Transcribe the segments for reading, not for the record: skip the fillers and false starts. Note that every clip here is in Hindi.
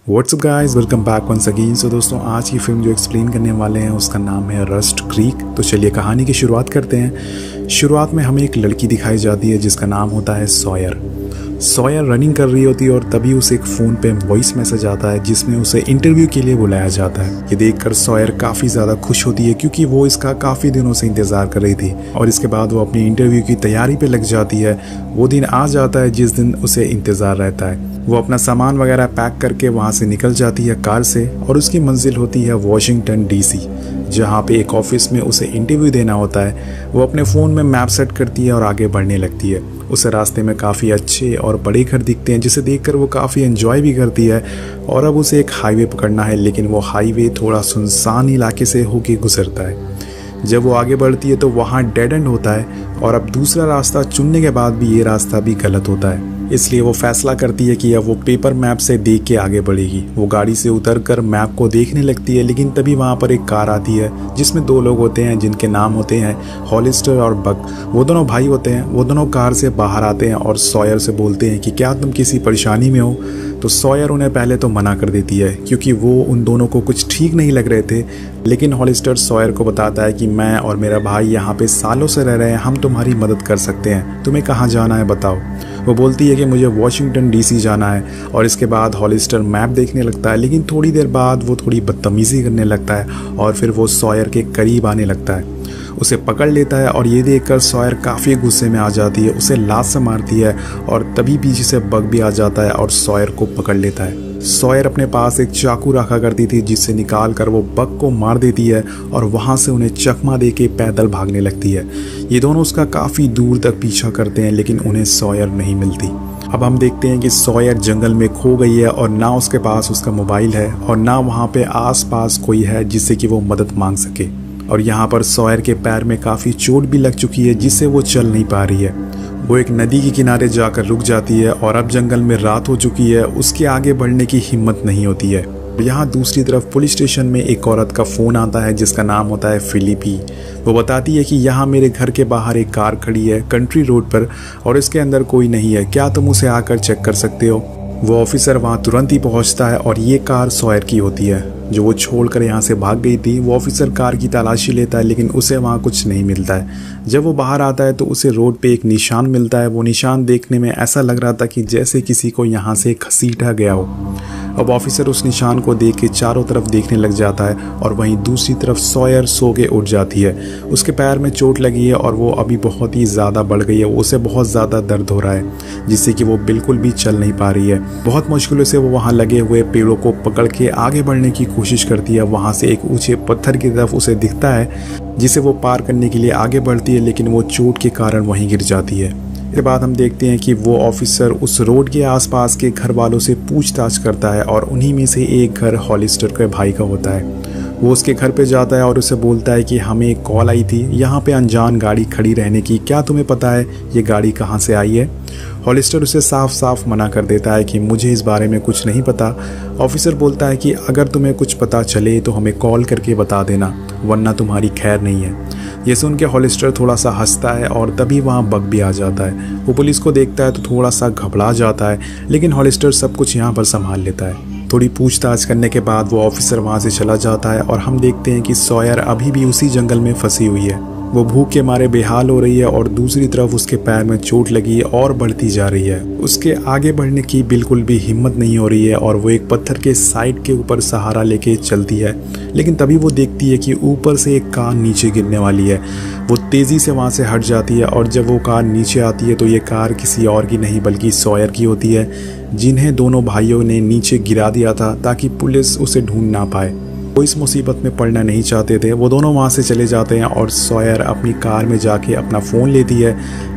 WhatsApp guys, welcome back once again. So दोस्तों, आज की फिल्म जो एक्सप्लेन करने वाले हैं उसका नाम है रस्ट क्रीक। तो चलिए कहानी की शुरुआत करते हैं। शुरुआत में हमें एक लड़की दिखाई जाती है जिसका नाम होता है सॉयर। सॉयर रनिंग कर रही होती है और तभी उसे एक फ़ोन पे वॉइस मैसेज आता है जिसमें उसे इंटरव्यू के लिए बुलाया जाता है। ये देखकर सॉयर काफ़ी ज़्यादा खुश होती है क्योंकि वो इसका काफ़ी दिनों से इंतज़ार कर रही थी और इसके बाद वो अपनी इंटरव्यू की तैयारी पे लग जाती है। वो दिन आ जाता है जिस दिन उसे इंतज़ार रहता है। वो अपना सामान वगैरह पैक करके वहाँ से निकल जाती है कार से और उसकी मंजिल होती है वॉशिंगटन डीसी, जहाँ पे एक ऑफिस में उसे इंटरव्यू देना होता है। वो अपने फ़ोन में मैप सेट करती है और आगे बढ़ने लगती है। उसे रास्ते में काफ़ी अच्छे और बड़े घर दिखते हैं जिसे देखकर वो काफ़ी एंजॉय भी करती है। और अब उसे एक हाईवे पकड़ना है, लेकिन वो हाईवे थोड़ा सुनसान इलाके से होके गुजरता है। जब वो आगे बढ़ती है तो वहाँ डेड एंड होता है और अब दूसरा रास्ता चुनने के बाद भी ये रास्ता भी गलत होता है। इसलिए वो फैसला करती है कि अब वो पेपर मैप से देख के आगे बढ़ेगी। वो गाड़ी से उतरकर मैप को देखने लगती है, लेकिन तभी वहाँ पर एक कार आती है जिसमें दो लोग होते हैं जिनके नाम होते हैं हॉलिस्टर और बक। वो दोनों भाई होते हैं। वो दोनों कार से बाहर आते हैं और सॉयर से बोलते हैं कि क्या तुम किसी परेशानी में हो। तो सॉयर उन्हें पहले तो मना कर देती है क्योंकि वो उन दोनों को कुछ ठीक नहीं लग रहे थे, लेकिन हॉलिस्टर सॉयर को बताता है कि मैं और मेरा भाई यहाँ पे सालों से रह रहे हैं, हम तुम्हारी मदद कर सकते हैं, तुम्हें कहाँ जाना है बताओ। वो बोलती है कि मुझे वॉशिंगटन डीसी जाना है और इसके बाद हॉलिस्टर मैप देखने लगता है, लेकिन थोड़ी देर बाद वो थोड़ी बदतमीज़ी करने लगता है और फिर वो सॉयर के करीब आने लगता है। उसे पकड़ लेता है और ये देखकर सॉयर काफ़ी गुस्से में आ जाती है, उसे लात से मारती है और तभी पीछे से बग भी आ जाता है और सॉयर को पकड़ लेता है। सॉयर अपने पास एक चाकू रखा करती थी जिससे निकाल कर वो बग को मार देती है और वहाँ से उन्हें चकमा दे के पैदल भागने लगती है। ये दोनों उसका काफ़ी दूर तक पीछा करते हैं, लेकिन उन्हें सॉयर नहीं मिलती। अब हम देखते हैं कि सॉयर जंगल में खो गई है और ना उसके पास उसका मोबाइल है और ना वहाँ पे आसपास कोई है जिससे कि वो मदद मांग सके। और यहाँ पर सॉयर के पैर में काफ़ी चोट भी लग चुकी है जिससे वो चल नहीं पा रही है। वो एक नदी के किनारे जाकर रुक जाती है और अब जंगल में रात हो चुकी है, उसके आगे बढ़ने की हिम्मत नहीं होती है। यहाँ दूसरी तरफ पुलिस स्टेशन में एक औरत का फ़ोन आता है जिसका नाम होता है फिलिपी। वो बताती है कि यहाँ मेरे घर के बाहर एक कार खड़ी है कंट्री रोड पर और इसके अंदर कोई नहीं है, क्या तुम उसे आकर चेक कर सकते हो। वो ऑफिसर वहाँ तुरंत ही पहुँचता है और ये कार सॉयर की होती है जो वो छोड़कर यहाँ से भाग गई थी। वो ऑफिसर कार की तलाशी लेता है, लेकिन उसे वहाँ कुछ नहीं मिलता है। जब वो बाहर आता है तो उसे रोड पे एक निशान मिलता है। वो निशान देखने में ऐसा लग रहा था कि जैसे किसी को यहाँ से घसीटा गया हो। अब ऑफिसर उस निशान को देख के चारों तरफ देखने लग जाता है और वहीं दूसरी तरफ सॉयर सो के उठ जाती है। उसके पैर में चोट लगी है और वो अभी बहुत ही ज़्यादा बढ़ गई है। उसे बहुत ज़्यादा दर्द हो रहा है जिससे कि वो बिल्कुल भी चल नहीं पा रही है। बहुत मुश्किलों से वो वहाँ लगे हुए पेड़ों को पकड़ के आगे बढ़ने की कोशिश करती है। वहाँ से एक ऊंचे पत्थर की तरफ उसे दिखता है जिसे वो पार करने के लिए आगे बढ़ती है, लेकिन वो चोट के कारण वहीं गिर जाती है। इसके बाद हम देखते हैं कि वो ऑफिसर उस रोड के आसपास के घर वालों से पूछताछ करता है और उन्हीं में से एक घर हॉलिस्टर के भाई का होता है। वो उसके घर पे जाता है और उसे बोलता है कि हमें एक कॉल आई थी यहाँ पे अनजान गाड़ी खड़ी रहने की, क्या तुम्हें पता है ये गाड़ी कहाँ से आई है। हॉलिस्टर उसे साफ साफ मना कर देता है कि मुझे इस बारे में कुछ नहीं पता। ऑफिसर बोलता है कि अगर तुम्हें कुछ पता चले तो हमें कॉल करके बता देना, वरना तुम्हारी खैर नहीं है। ये सुन के हॉलिस्टर थोड़ा सा हंसता है और तभी वहाँ बग भी आ जाता है। वो पुलिस को देखता है तो थोड़ा सा घबरा जाता है, लेकिन हॉलिस्टर सब कुछ यहाँ पर संभाल लेता है। थोड़ी पूछताछ करने के बाद वो ऑफिसर वहाँ से चला जाता है और हम देखते हैं कि सॉयर अभी भी उसी जंगल में फंसी हुई है। वो भूख के मारे बेहाल हो रही है और दूसरी तरफ उसके पैर में चोट लगी है और बढ़ती जा रही है। उसके आगे बढ़ने की बिल्कुल भी हिम्मत नहीं हो रही है और वो एक पत्थर के साइड के ऊपर सहारा लेके चलती है, लेकिन तभी वो देखती है कि ऊपर से एक कार नीचे गिरने वाली है। वो तेज़ी से वहाँ से हट जाती है और जब वो कार नीचे आती है तो ये कार किसी और की नहीं बल्कि सॉयर की होती है, जिन्हें दोनों भाइयों ने नीचे गिरा दिया था ताकि पुलिस उसे ढूंढ ना पाए। वो इस मुसीबत में पड़ना नहीं चाहते थे। वो दोनों वहाँ से चले जाते हैं और सॉयर अपनी कार में जाके अपना फ़ोन लेती है,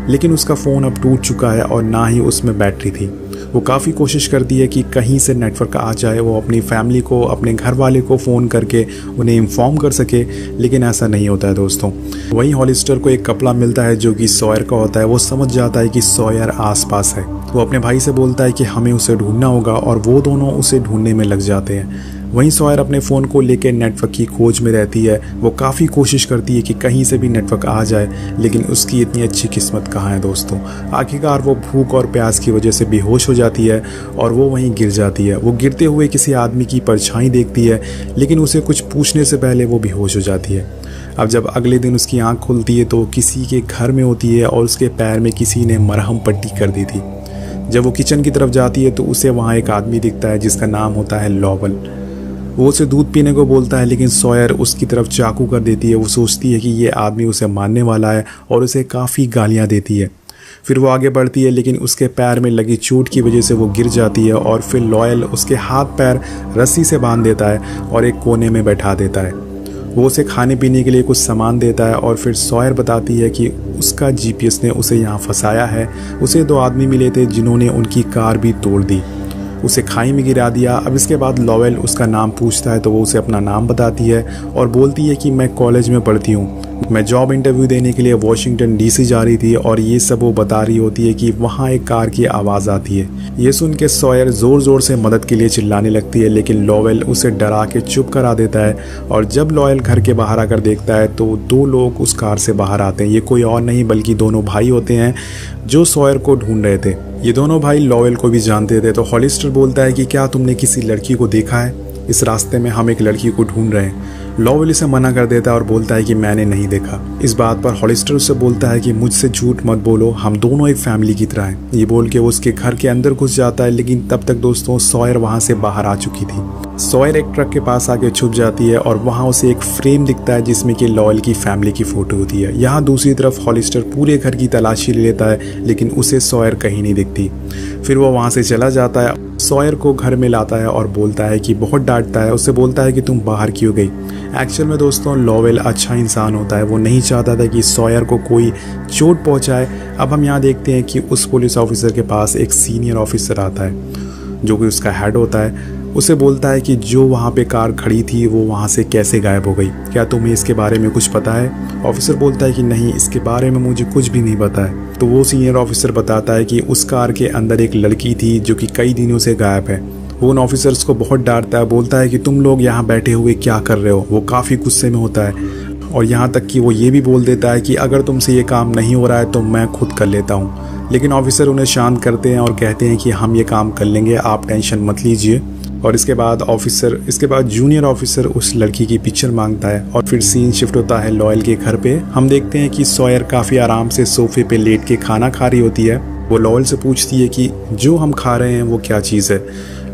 लेकिन उसका फ़ोन अब टूट चुका है और ना ही उसमें बैटरी थी। वो काफ़ी कोशिश करती है कि कहीं से नेटवर्क आ जाए, वो अपनी फैमिली को, अपने घर वाले को फ़ोन करके उन्हें इन्फॉर्म कर सके, लेकिन ऐसा नहीं होता है दोस्तों। वहीं हॉलिस्टर को एक कपड़ा मिलता है जो कि सॉयर का होता है। वो समझ जाता है कि सॉयर आसपास है। वो अपने भाई से बोलता है कि हमें उसे ढूंढना होगा और वो दोनों उसे ढूंढने में लग जाते हैं। वहीं सॉयर अपने फ़ोन को लेकर नेटवर्क की खोज में रहती है। वो काफ़ी कोशिश करती है कि कहीं से भी नेटवर्क आ जाए, लेकिन उसकी इतनी अच्छी किस्मत कहाँ है दोस्तों। आखिरकार वो भूख और प्यास की वजह से बेहोश हो जाती है और वो वहीं गिर जाती है। वो गिरते हुए किसी आदमी की परछाई देखती है, लेकिन उसे कुछ पूछने से पहले वो बेहोश हो जाती है। अब जब अगले दिन उसकी आँख खुलती है तो वो किसी के घर में होती है और उसके पैर में किसी ने मरहम पट्टी कर दी थी। जब वो किचन की तरफ जाती है तो उसे वहाँ एक आदमी दिखता है जिसका नाम होता है लॉवेल। वो उसे दूध पीने को बोलता है, लेकिन सॉयर उसकी तरफ चाकू कर देती है। वो सोचती है कि ये आदमी उसे मारने वाला है और उसे काफ़ी गालियाँ देती है। फिर वो आगे बढ़ती है, लेकिन उसके पैर में लगी चोट की वजह से वो गिर जाती है और फिर लॉयल उसके हाथ पैर रस्सी से बांध देता है और एक कोने में बैठा देता है। वो उसे खाने पीने के लिए कुछ सामान देता है और फिर सॉयर बताती है कि उसका जीपीएस ने उसे यहाँ फंसाया है। उसे 2 आदमी मिले थे जिन्होंने उनकी कार भी तोड़ दी, उसे खाई में गिरा दिया। अब इसके बाद लॉवेल उसका नाम पूछता है तो वो उसे अपना नाम बताती है और बोलती है कि मैं कॉलेज में पढ़ती हूँ, मैं जॉब इंटरव्यू देने के लिए वॉशिंगटन डीसी जा रही थी। और ये सब वो बता रही होती है कि वहाँ एक कार की आवाज़ आती है। ये सुन के सॉयर ज़ोर ज़ोर से मदद के लिए चिल्लाने लगती है, लेकिन लॉवेल उसे डरा के चुप करा देता है। और जब लॉवेल घर के बाहर आकर देखता है तो 2 लोग उस कार से बाहर आते हैं। ये कोई और नहीं बल्कि दोनों भाई होते हैं जो सॉयर को ढूंढ रहे थे। ये दोनों भाई लॉवेल को भी जानते थे। तो हॉलिस्टर बोलता है कि क्या तुमने किसी लड़की को देखा है? इस रास्ते में हम एक लड़की को ढूंढ रहे हैं। लॉवेल इसे मना कर देता है और बोलता है कि मैंने नहीं देखा। इस बात पर हॉलिस्टर उससे बोलता है कि मुझसे झूठ मत बोलो, हम दोनों एक फैमिली की तरह हैं। ये बोल के वो उसके घर के अंदर घुस जाता है, लेकिन तब तक दोस्तों सॉयर वहाँ से बाहर आ चुकी थी। सॉयर एक ट्रक के पास आके छुप जाती है और वहाँ उसे एक फ्रेम दिखता है जिसमें कि लॉवेल की फैमिली की फ़ोटो होती है। यहाँ दूसरी तरफ हॉलिस्टर पूरे घर की तलाशी ले लेता है, लेकिन उसे सॉयर कहीं नहीं दिखती। फिर वो वहाँ से चला जाता है, सॉयर को घर में लाता है और बोलता है कि बहुत डांटता है। उससे बोलता है कि तुम बाहर क्यों गई। एक्चुअल में दोस्तों लॉवेल अच्छा इंसान होता है, वो नहीं चाहता था कि सॉयर को कोई चोट पहुंचाए। अब हम यहाँ देखते हैं कि उस पुलिस ऑफिसर के पास एक सीनियर ऑफिसर आता है जो कि उसका हेड होता है। उसे बोलता है कि जो वहाँ पे कार खड़ी थी वो वहाँ से कैसे गायब हो गई, क्या तुम्हें इसके बारे में कुछ पता है? ऑफिसर बोलता है कि नहीं, इसके बारे में मुझे कुछ भी नहीं पता है। तो वो सीनियर ऑफिसर बताता है कि उस कार के अंदर एक लड़की थी जो कि कई दिनों से गायब है। वो उन ऑफिसर्स को बहुत डांटता है, बोलता है कि तुम लोग यहाँ बैठे हुए क्या कर रहे हो। वो काफ़ी गुस्से में होता है और यहाँ तक कि वो ये भी बोल देता है कि अगर तुमसे ये काम नहीं हो रहा है तो मैं खुद कर लेता हूँ। लेकिन ऑफिसर उन्हें शांत करते हैं और कहते हैं कि हम ये काम कर लेंगे, आप टेंशन मत लीजिए। और इसके बाद जूनियर ऑफिसर उस लड़की की पिक्चर मांगता है और फिर सीन शिफ्ट होता है लॉयल के घर पे। हम देखते हैं कि सॉयर काफ़ी आराम से सोफे पे लेट के खाना खा रही होती है। वो लॉयल से पूछती है कि जो हम खा रहे हैं वो क्या चीज़ है।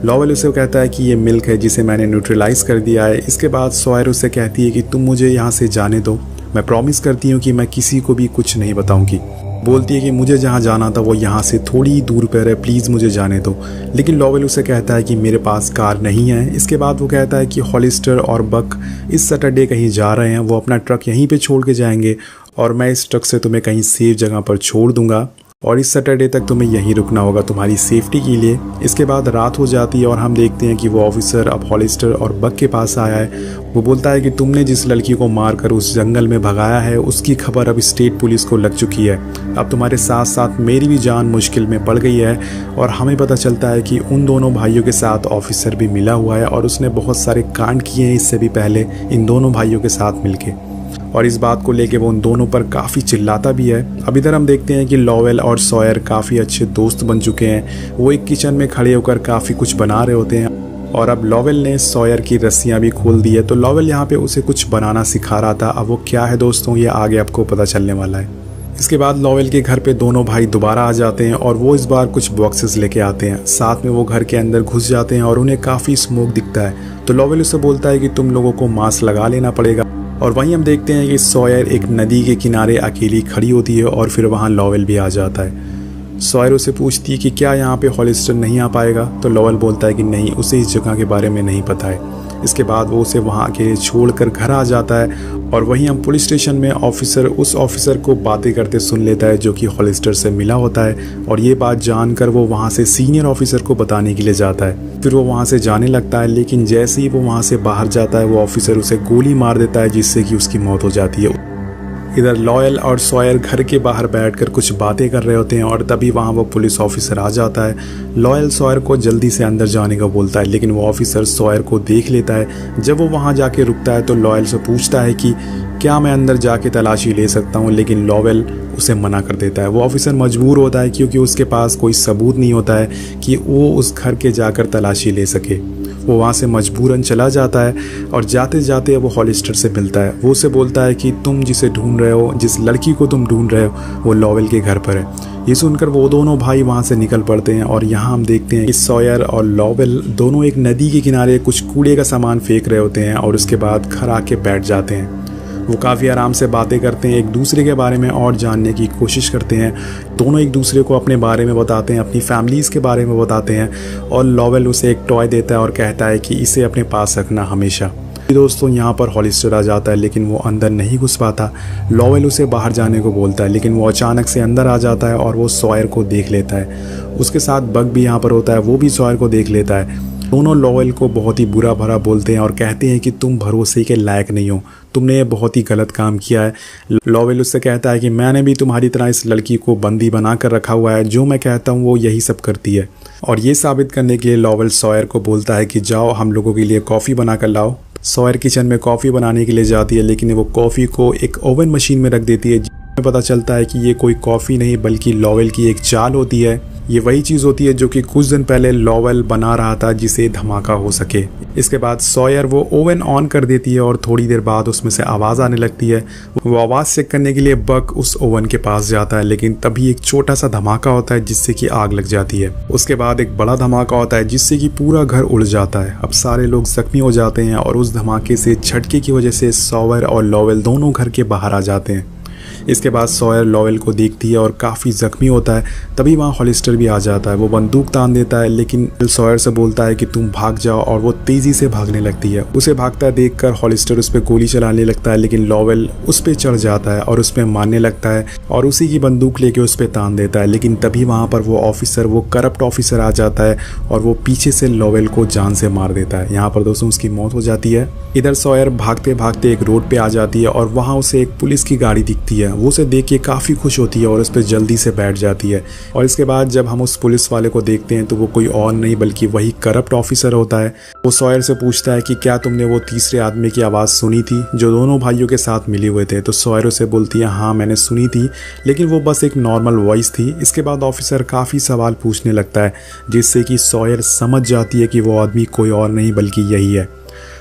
लॉवेल उसे कहता है कि ये मिल्क है जिसे मैंने न्यूट्रलाइज कर दिया है। इसके बाद सॉयर उससे कहती है कि तुम मुझे यहाँ से जाने दो, मैं प्रॉमिस करती हूँ कि मैं किसी को भी कुछ नहीं बताऊँगी। बोलती है कि मुझे जहाँ जाना था वो यहाँ से थोड़ी दूर पर है, प्लीज़ मुझे जाने दो। लेकिन लॉवेल उसे कहता है कि मेरे पास कार नहीं है। इसके बाद वो कहता है कि हॉलिस्टर और बक इस सैटरडे कहीं जा रहे हैं, वो अपना ट्रक यहीं पे छोड़ के जाएंगे और मैं इस ट्रक से तुम्हें कहीं सेफ जगह पर छोड़ दूंगा और इस सैटरडे तक तुम्हें यहीं रुकना होगा तुम्हारी सेफ्टी के लिए। इसके बाद रात हो जाती है और हम देखते हैं कि वो ऑफिसर अब हॉलिस्टर और बक के पास आया है। वो बोलता है कि तुमने जिस लड़की को मारकर उस जंगल में भगाया है उसकी खबर अब स्टेट पुलिस को लग चुकी है। अब तुम्हारे साथ साथ मेरी भी जान मुश्किल में पड़ गई है। और हमें पता चलता है कि उन दोनों भाइयों के साथ ऑफिसर भी मिला हुआ है और उसने बहुत सारे कांड किए हैं इससे भी पहले इन दोनों भाइयों के साथ मिलके। और इस बात को लेके वो उन दोनों पर काफ़ी चिल्लाता भी है। अब इधर हम देखते हैं कि लॉवेल और सॉयर काफ़ी अच्छे दोस्त बन चुके हैं। वो एक किचन में खड़े होकर काफ़ी कुछ बना रहे होते हैं और अब लॉवेल ने सॉयर की रस्सियाँ भी खोल दी है। तो लॉवेल यहाँ पे उसे कुछ बनाना सिखा रहा था। अब वो क्या है दोस्तों, ये आगे आपको पता चलने वाला है। इसके बाद लॉवेल के घर पे दोनों भाई दोबारा आ जाते हैं और वो इस बार कुछ बॉक्सेस लेके आते हैं। साथ में वो घर के अंदर घुस जाते हैं और उन्हें काफ़ी स्मोक दिखता है। तो लॉवेल उससे बोलता है कि तुम लोगों को मास्क लगा लेना पड़ेगा। और वहीं हम देखते हैं कि सॉयर एक नदी के किनारे अकेली खड़ी होती है और फिर वहाँ लॉवेल भी आ जाता है। सॉयर उसे पूछती है कि क्या यहाँ पे हॉलिस्टर नहीं आ पाएगा। तो लॉवेल बोलता है कि नहीं, उसे इस जगह के बारे में नहीं पता है। इसके बाद वो उसे वहाँ अकेले छोड़कर घर आ जाता है और वहीं हम पुलिस स्टेशन में उस ऑफिसर को बातें करते सुन लेता है जो कि हॉलिस्टर से मिला होता है। और ये बात जानकर वो वहाँ से सीनियर ऑफिसर को बताने के लिए जाता है। फिर वो वहाँ से जाने लगता है, लेकिन जैसे ही वो वहाँ से बाहर जाता है वो ऑफिसर उसे गोली मार देता है जिससे कि उसकी मौत हो जाती है। इधर लॉयल और सॉयर घर के बाहर बैठकर कुछ बातें कर रहे होते हैं और तभी वहाँ वो पुलिस ऑफिसर आ जाता है। लॉयल सॉयर को जल्दी से अंदर जाने को बोलता है, लेकिन वो ऑफिसर सॉयर को देख लेता है। जब वो वहाँ जाके रुकता है तो लॉयल से पूछता है कि क्या मैं अंदर जाके तलाशी ले सकता हूँ, लेकिन लॉयल उसे मना कर देता है। वो ऑफिसर मजबूर होता है क्योंकि उसके पास कोई सबूत नहीं होता है कि वो उस घर के जाकर तलाशी ले सके। वो वहाँ से मजबूरन चला जाता है और जाते जाते वो हॉलिस्टर से मिलता है। वो उसे बोलता है कि तुम जिसे ढूंढ रहे हो, जिस लड़की को तुम ढूंढ रहे हो, वो लॉवेल के घर पर है। ये सुनकर वो दोनों भाई वहाँ से निकल पड़ते हैं और यहाँ हम देखते हैं कि सॉयर और लॉवेल दोनों एक नदी के किनारे कुछ कूड़े का सामान फेंक रहे होते हैं और उसके बाद घर आके बैठ जाते हैं। वो काफ़ी आराम से बातें करते हैं, एक दूसरे के बारे में और जानने की कोशिश करते हैं। दोनों एक दूसरे को अपने बारे में बताते हैं, अपनी फैमिलीज़ के बारे में बताते हैं और लॉवेल उसे एक टॉय देता है और कहता है कि इसे अपने पास रखना हमेशा। दोस्तों यहाँ पर हॉलिस्टर आ जाता है, लेकिन वो अंदर नहीं घुस पाता। लॉवेल उसे बाहर जाने को बोलता है, लेकिन वो अचानक से अंदर आ जाता है और वो सॉयर को देख लेता है। उसके साथ बग भी यहाँ पर होता है, वो भी सॉयर को देख लेता है। दोनों लॉवेल को बहुत ही बुरा भरा बोलते हैं और कहते हैं कि तुम भरोसे के लायक नहीं हो, तुमने ये बहुत ही गलत काम किया है। लॉवेल उससे कहता है कि मैंने भी तुम्हारी तरह इस लड़की को बंदी बना कर रखा हुआ है, जो मैं कहता हूँ वो यही सब करती है। और ये साबित करने के लिए लॉवेल सॉयर को बोलता है कि जाओ हम लोगों के लिए कॉफ़ी बना कर लाओ। सॉयर किचन में कॉफ़ी बनाने के लिए जाती है, लेकिन वो कॉफ़ी को एक ओवन मशीन में रख देती है। जिसमें पता चलता है कि ये कोई कॉफ़ी नहीं बल्कि लॉवेल की एक चाल होती है। ये वही चीज़ होती है जो कि कुछ दिन पहले लॉवेल बना रहा था जिसे धमाका हो सके। इसके बाद सॉयर वो ओवन ऑन कर देती है और थोड़ी देर बाद उसमें से आवाज़ आने लगती है। वो आवाज़ चेक करने के लिए बक उस ओवन के पास जाता है, लेकिन तभी एक छोटा सा धमाका होता है जिससे कि आग लग जाती है। उसके बाद एक बड़ा धमाका होता है जिससे कि पूरा घर उड़ जाता है। अब सारे लोग जख्मी हो जाते हैं और उस धमाके से झटके की वजह से सॉयर और लॉवेल दोनों घर के बाहर आ जाते हैं। इसके बाद सॉयर लॉवेल को देखती है और काफ़ी ज़ख्मी होता है। तभी वहाँ हॉलिस्टर भी आ जाता है। वो बंदूक तान देता है, लेकिन सॉयर से बोलता है कि तुम भाग जाओ और वो तेज़ी से भागने लगती है। उसे भागता देखकर हॉलिस्टर उस पर गोली चलाने लगता है, लेकिन लॉवेल उस पर चढ़ जाता है और उस पर मारने लगता है और उसी की बंदूक लेके उस पर तान देता है। लेकिन तभी वहाँ पर वो ऑफिसर, वो करप्ट ऑफिसर आ जाता है और वो पीछे से लॉवेल को जान से मार देता है। यहाँ पर दोस्तों उसकी मौत हो जाती है। इधर सॉयर भागते भागते एक रोड पे आ जाती है और वहाँ उसे एक पुलिस की गाड़ी दिखती है। वो उसे देख के काफ़ी खुश होती है और उस पर जल्दी से बैठ जाती है। और इसके बाद जब हम उस पुलिस वाले को देखते हैं तो वो कोई और नहीं बल्कि वही करप्ट ऑफिसर होता है। वो सॉयर से पूछता है कि क्या तुमने वो तीसरे आदमी की आवाज़ सुनी थी जो दोनों भाइयों के साथ मिले हुए थे? तो सॉयर उसे बोलती है हाँ मैंने सुनी थी, लेकिन वो बस एक नॉर्मल वॉइस थी। इसके बाद ऑफिसर काफ़ी सवाल पूछने लगता है जिससे कि सॉयर समझ जाती है कि वो आदमी कोई और नहीं बल्कि यही है।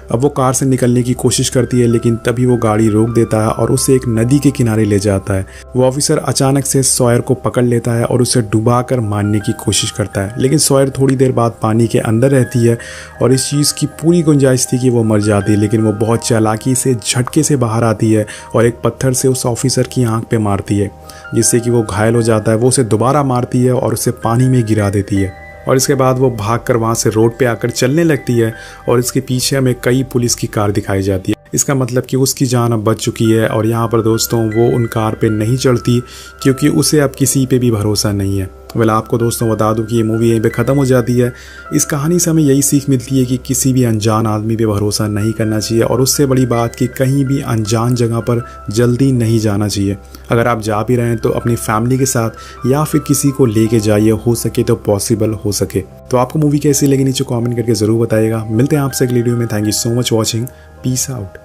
अब वो कार से निकलने की कोशिश करती है, लेकिन तभी वो गाड़ी रोक देता है और उसे एक नदी के किनारे ले जाता है। वो ऑफिसर अचानक से सॉयर को पकड़ लेता है और उसे डुबाकर मारने की कोशिश करता है, लेकिन सॉयर थोड़ी देर बाद पानी के अंदर रहती है और इस चीज़ की पूरी गुंजाइश थी कि वो मर जाती है। लेकिन वो बहुत चालाकी से झटके से बाहर आती है और एक पत्थर से उस ऑफिसर की आँख पे मारती है, जिससे कि वो घायल हो जाता है। वो उसे दोबारा मारती है और उसे पानी में गिरा देती है और इसके बाद वो भागकर वहाँ से रोड पे आकर चलने लगती है और इसके पीछे हमें कई पुलिस की कार दिखाई जाती है। इसका मतलब कि उसकी जान अब बच चुकी है और यहाँ पर दोस्तों वो उन कार पे नहीं चढ़ती क्योंकि उसे अब किसी पे भी भरोसा नहीं है। वेल आपको दोस्तों बता दूं कि ये मूवी यहीं पे ख़त्म हो जाती है। इस कहानी से हमें यही सीख मिलती है कि किसी भी अनजान आदमी पे भरोसा नहीं करना चाहिए और उससे बड़ी बात कि कहीं भी अनजान जगह पर जल्दी नहीं जाना चाहिए। अगर आप जा भी रहे हैं तो अपनी फैमिली के साथ या फिर किसी को लेके जाइए, हो सके तो पॉसिबल हो सके। तो आपको मूवी कैसी लगी नीचे कॉमेंट करके ज़रूर बताइएगा। मिलते हैं आपसे अगली वीडियो में। Thank you so much watching. Peace out.